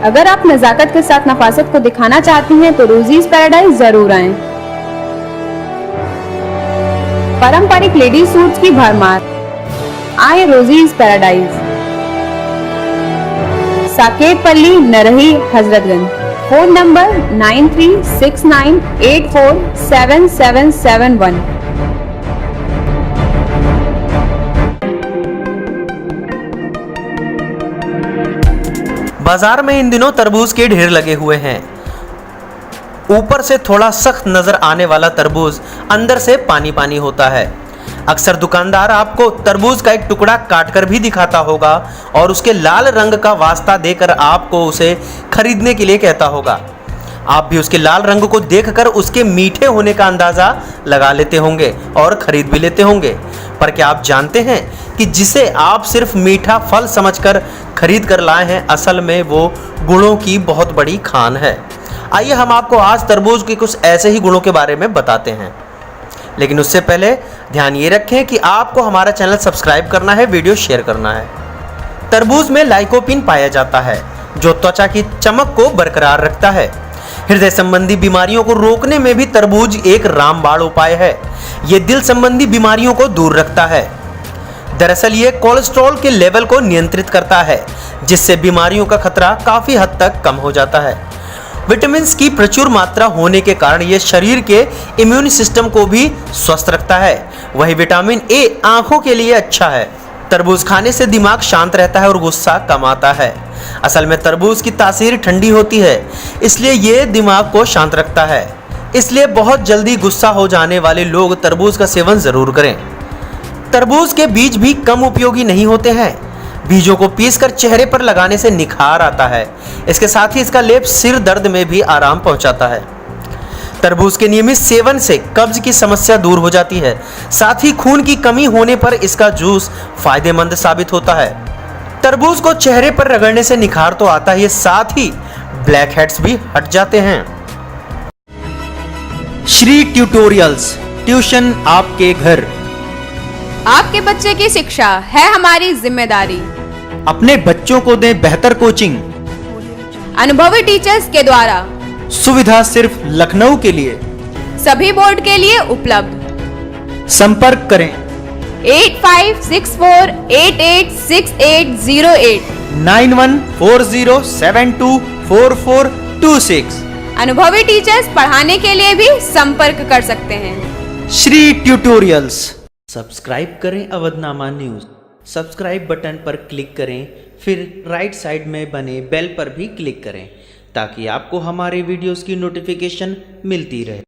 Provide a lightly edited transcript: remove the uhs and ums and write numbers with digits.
अगर आप नजाकत के साथ नफासत को दिखाना चाहती हैं तो रोजीज पैराडाइज जरूर आएं। पारंपरिक लेडी सूट्स की भरमार, आए रोजीज पैराडाइज। साकेत पल्ली, नरही, हजरतगंज। Phone number 9369847771। बाजार में इन दिनों तरबूज के ढेर लगे हुए हैं। ऊपर से थोड़ा सख्त नजर आने वाला तरबूज अंदर से पानी पानी होता है। अक्सर दुकानदार आपको तरबूज का एक टुकड़ा काटकर भी दिखाता होगा और उसके लाल रंग का वास्ता देकर आपको उसे खरीदने के लिए कहता होगा। आप भी उसके लाल रंग को देखकर उसके मीठे होने का अंदाजा लगा लेते होंगे और खरीद भी लेते होंगे। पर क्या आप जानते हैं कि जिसे आप सिर्फ मीठा फल समझकर खरीद कर लाए हैं, असल में वो गुणों की बहुत बड़ी खान है। आइए हम आपको आज तरबूज के कुछ ऐसे ही गुणों के बारे में बताते हैं, लेकिन उससे पहले ध्यान ये रखें कि आपको हमारा चैनल सब्सक्राइब करना है, वीडियो शेयर करना है। तरबूज में लाइकोपिन पाया जाता है जो त्वचा की चमक को बरकरार रखता है। हृदय संबंधी बीमारियों को रोकने में भी तरबूज एक रामबाण उपाय है। ये दिल संबंधी बीमारियों को दूर रखता है। दरअसल ये कोलेस्ट्रॉल के लेवल को नियंत्रित करता है, जिससे बीमारियों का खतरा काफी हद तक कम हो जाता है। विटामिन की प्रचुर मात्रा होने के कारण यह शरीर के इम्यून सिस्टम को भी स्वस्थ रखता है। वही विटामिन ए आंखों के लिए अच्छा है। तरबूज खाने से दिमाग शांत रहता है और गुस्सा कम आता है। असल में तरबूज की तासीर ठंडी होती है, इसलिए ये दिमाग को शांत रखता है। इसलिए बहुत जल्दी गुस्सा हो जाने वाले लोग तरबूज का सेवन जरूर करें। तरबूज के बीज भी कम उपयोगी नहीं होते हैं। बीजों को पीसकर चेहरे पर लगाने से निखार आता है। इसके साथ ही इसका लेप सिर दर्द में भी आराम पहुंचाता है। तरबूज के नियमित सेवन से कब्ज की समस्या दूर हो जाती है। साथ ही खून की कमी होने पर इसका जूस फायदेमंद साबित होता है। तरबूज को चेहरे पर रगड़ने से निखार तो आता है, साथ ही ब्लैक हेड्स भी हट जाते हैं। श्री ट्यूटोरियल्स, ट्यूशन आपके घर। आपके बच्चे की शिक्षा है हमारी जिम्मेदारी। अपने बच्चों को दें बेहतर कोचिंग। अनुभवी टीचर्स के द्वारा सुविधा सिर्फ लखनऊ के लिए। सभी बोर्ड के लिए उपलब्ध। संपर्क करें 8564886808 9140724426। अनुभवी टीचर्स पढ़ाने के लिए भी संपर्क कर सकते हैं। श्री ट्यूटोरियल्स। सब्सक्राइब करें अवधनामा न्यूज। सब्सक्राइब बटन पर क्लिक करें, फिर राइट साइड में बने बेल पर भी क्लिक करें ताकि आपको हमारे वीडियोस की नोटिफिकेशन मिलती रहे।